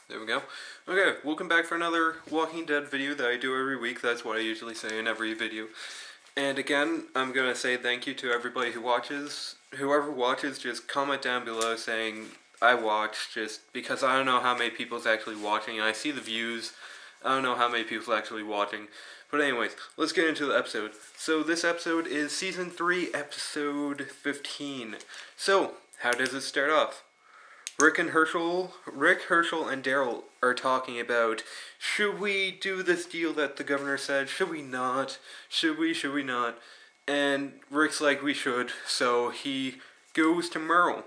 There we go. Okay, welcome back for another Walking Dead video that I do every week. That's what I usually say in every video. And again, I'm going to say thank you to everybody who watches. Whoever watches, just comment down below saying, I watched, just because I don't know how many people's actually watching. I see the views. I don't know how many people's actually watching. But anyways, let's get into the episode. So this episode is Season 3, Episode 15. So, how does it start off? Rick, Herschel, and Daryl are talking about, should we do this deal that the governor said? Should we not? Should we not? And Rick's like, we should. So he goes to Merle.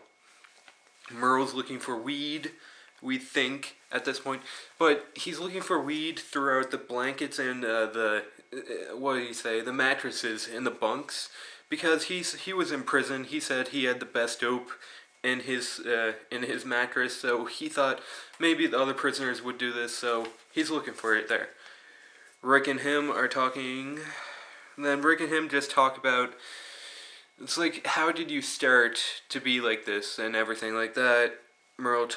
Merle's looking for weed, we think, at this point. But he's looking for weed throughout the blankets and the mattresses in the bunks. Because he was in prison. He said he had the best dope in his mattress, so he thought maybe the other prisoners would do this, so he's looking for it there. Rick and him are talking, and then Rick and him just talk about, it's like, how did you start to be like this, and everything like that. Merle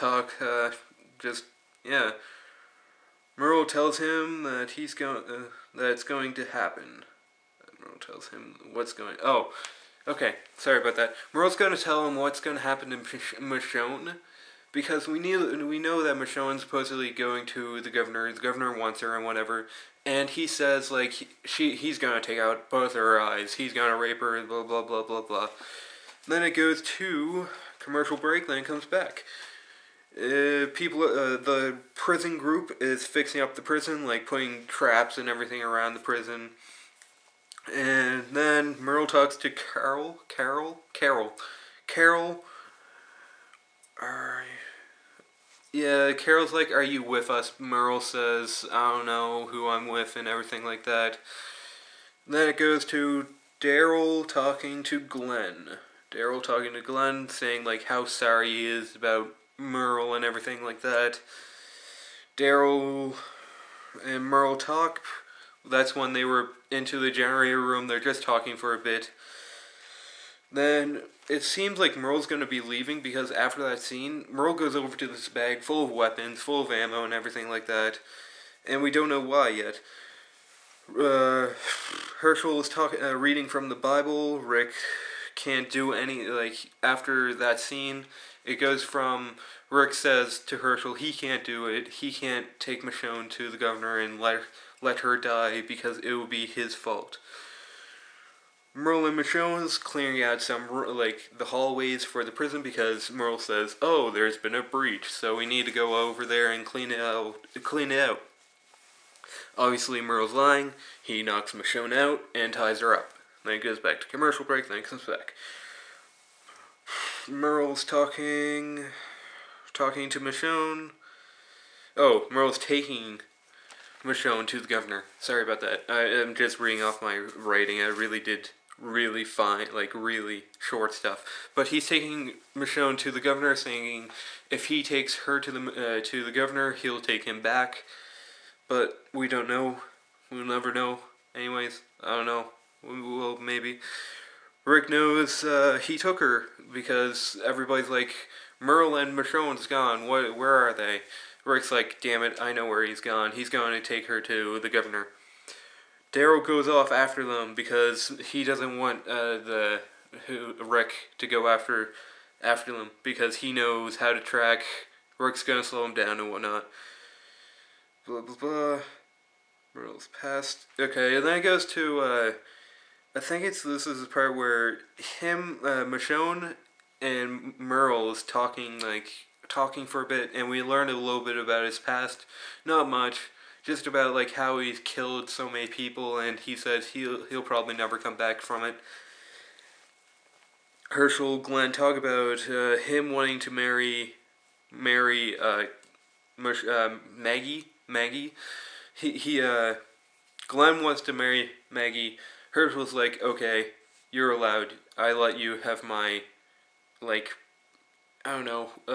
Merle tells him that that it's going to happen. Merle tells him what's going, okay, sorry about that. Merle's going to tell him what's going to happen to Michonne, because we know that Michonne's supposedly going to the governor. The governor wants her and whatever, and he says like he's going to take out both her eyes. He's going to rape her. Blah blah blah blah blah. Then it goes to commercial break. Then it comes back. The prison group is fixing up the prison, like putting traps and everything around the prison. And then Merle talks to Carol. Carol's like, are you with us? Merle says, I don't know who I'm with and everything like that. Then it goes to Daryl talking to Glenn. Saying like how sorry he is about Merle and everything like that. Daryl and Merle talk. That's when they were into the generator room. They're just talking for a bit. Then it seems like Merle's going to be leaving, because after that scene, Merle goes over to this bag full of weapons, full of ammo and everything like that. And we don't know why yet. Herschel is reading from the Bible. Rick can't do any, after that scene, it goes from Rick says to Herschel he can't do it. He can't take Michonne to the governor and let her die because it will be his fault. Merle and Michonne's clearing out some, the hallways for the prison, because Merle says, oh, there's been a breach, so we need to go over there and clean it out. Obviously, Merle's lying. He knocks Michonne out and ties her up. Then it goes back to commercial break, then it comes back. Merle's talking to Michonne. Oh, Merle's taking Michonne to the governor. Sorry about that. I am just reading off my writing. I really did really fine, really short stuff. But he's taking Michonne to the governor, saying if he takes her to the governor, he'll take him back. But we don't know. We'll never know. Anyways, I don't know. We will maybe. Rick knows he took her, because everybody's like, Merle and Michonne's gone. Where are they? Rick's like, damn it, I know where he's gone. He's going to take her to the governor. Daryl goes off after them because he doesn't want Rick to go after them, because he knows how to track. Rick's going to slow him down and whatnot. Blah, blah, blah. Merle's passed. Okay, and then it goes to, I think this is the part where Michonne and Merle is talking for a bit, and we learned a little bit about his past. Not much, just about how he's killed so many people, and he says he'll probably never come back from it. Herschel, Glenn talk about him wanting to marry Maggie. Glenn wants to marry Maggie. Herschel's like, okay, you're allowed. I let you have my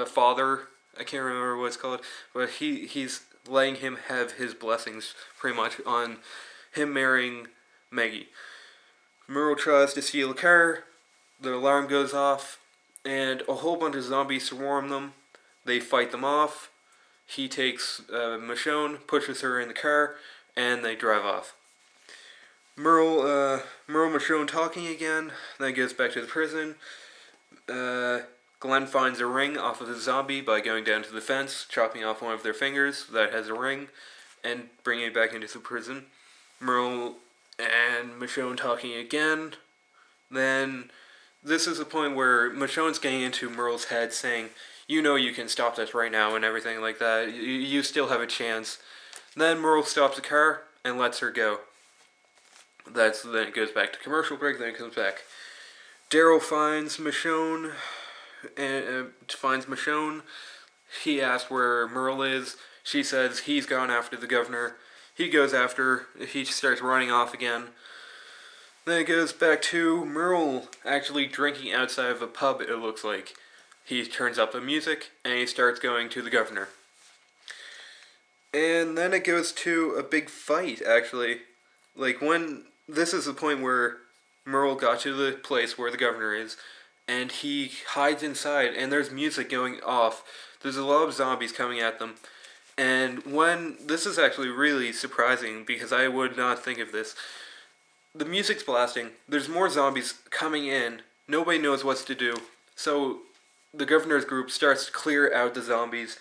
father. I can't remember what it's called, but he's letting him have his blessings, pretty much, on him marrying Maggie. Merle tries to steal a car. The alarm goes off, and a whole bunch of zombies swarm them. They fight them off. he takes Michonne, pushes her in the car, and they drive off. Merle, Michonne talking again, then goes back to the prison. Glenn finds a ring off of the zombie by going down to the fence, chopping off one of their fingers that has a ring, and bringing it back into the prison. Merle and Michonne talking again. Then, this is the point where Michonne's getting into Merle's head, saying, "You know you can stop this right now," and everything like that. You still have a chance. Then Merle stops the car and lets her go. Then it goes back to commercial break, then it comes back. Daryl finds Michonne. He asks where Merle is. She says he's gone after the governor. He goes after. He starts running off again. Then it goes back to Merle actually drinking outside of a pub, it looks like. He turns up the music, and he starts going to the governor. And then it goes to a big fight, actually. This is the point where Merle got to the place where the governor is, and he hides inside, and there's music going off. There's a lot of zombies coming at them. And this is actually really surprising, because I would not think of this. The music's blasting, there's more zombies coming in, nobody knows what to do. So the governor's group starts to clear out the zombies,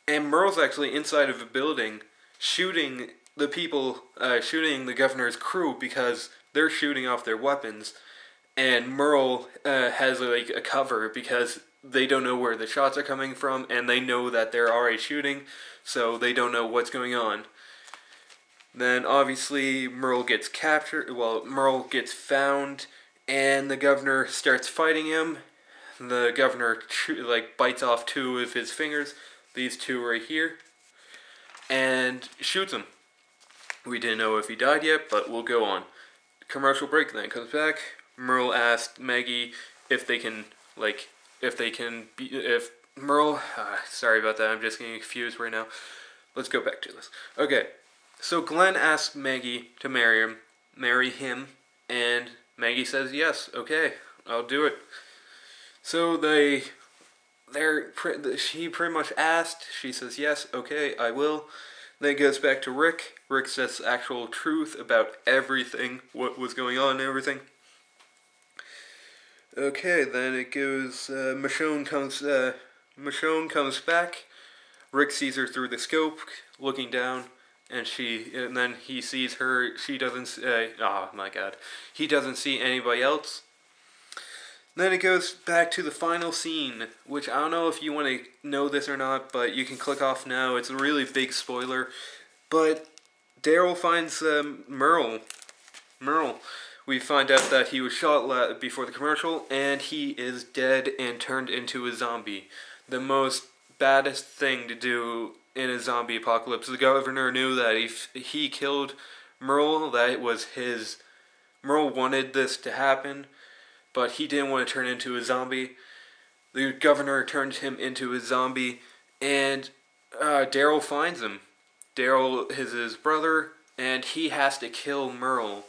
and Merle's actually inside of a building shooting the people, shooting the governor's crew because they're shooting off their weapons. And Merle has a cover because they don't know where the shots are coming from, and they know that they're already shooting, so they don't know what's going on. Then obviously Merle gets found, and the governor starts fighting him. The governor bites off two of his fingers, these two right here, and shoots him. We didn't know if he died yet, but we'll go on. Commercial break, then it comes back. Merle asked Maggie sorry about that, I'm just getting confused right now. Let's go back to this. Okay, so Glenn asks Maggie to marry him, and Maggie says yes, okay, I'll do it. So she pretty much asked, she says yes, okay, I will. Then it goes back to Rick. Rick says the actual truth about everything, what was going on and everything. Okay, then it goes, Michonne comes back. Rick sees her through the scope, looking down, and then he sees her. She doesn't. Oh my God, he doesn't see anybody else. Then it goes back to the final scene, which I don't know if you want to know this or not, but you can click off now. It's a really big spoiler, but Daryl finds Merle. We find out that he was shot before the commercial, and he is dead and turned into a zombie. The most baddest thing to do in a zombie apocalypse. The governor knew that if he killed Merle, that it was his. Merle wanted this to happen, but he didn't want to turn into a zombie. The governor turned him into a zombie, and Daryl finds him. Daryl is his brother, and he has to kill Merle.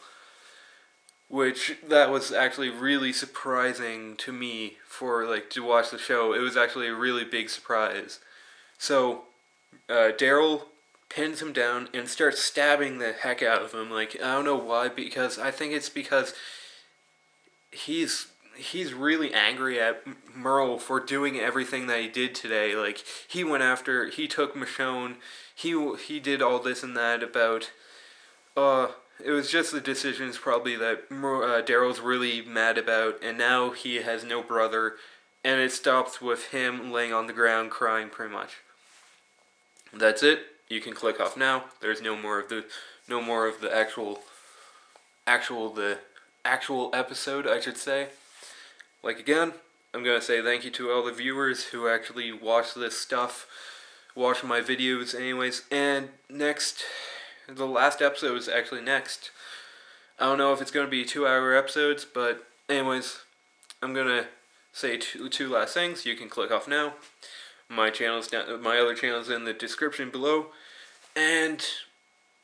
Which, that was actually really surprising to me to watch the show. It was actually a really big surprise. So, Daryl pins him down and starts stabbing the heck out of him. I don't know why, because I think it's because he's really angry at Merle for doing everything that he did today. He took Michonne, he did all this and that about, it was just the decisions probably that Daryl's really mad about, and now he has no brother, and it stops with him laying on the ground crying pretty much. That's it. You can click off now. There's no more of the actual episode, I should say. Again, I'm gonna say thank you to all the viewers who actually watch this stuff, watch my videos anyways, and the last episode is actually next. I don't know if it's going to be 2-hour episodes, but anyways, I'm going to say two last things. You can click off now. My other channel's in the description below. And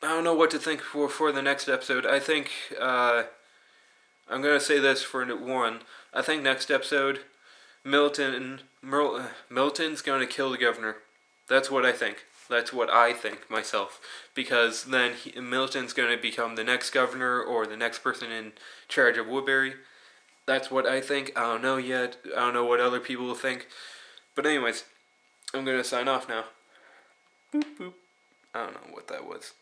I don't know what to think for the next episode. I think, I'm going to say this for one. I think next episode, Milton's going to kill the governor. That's what I think. That's what I think myself. Because then Milton's going to become the next governor or the next person in charge of Woodbury. That's what I think. I don't know yet. I don't know what other people will think. But anyways, I'm going to sign off now. Boop, boop. I don't know what that was.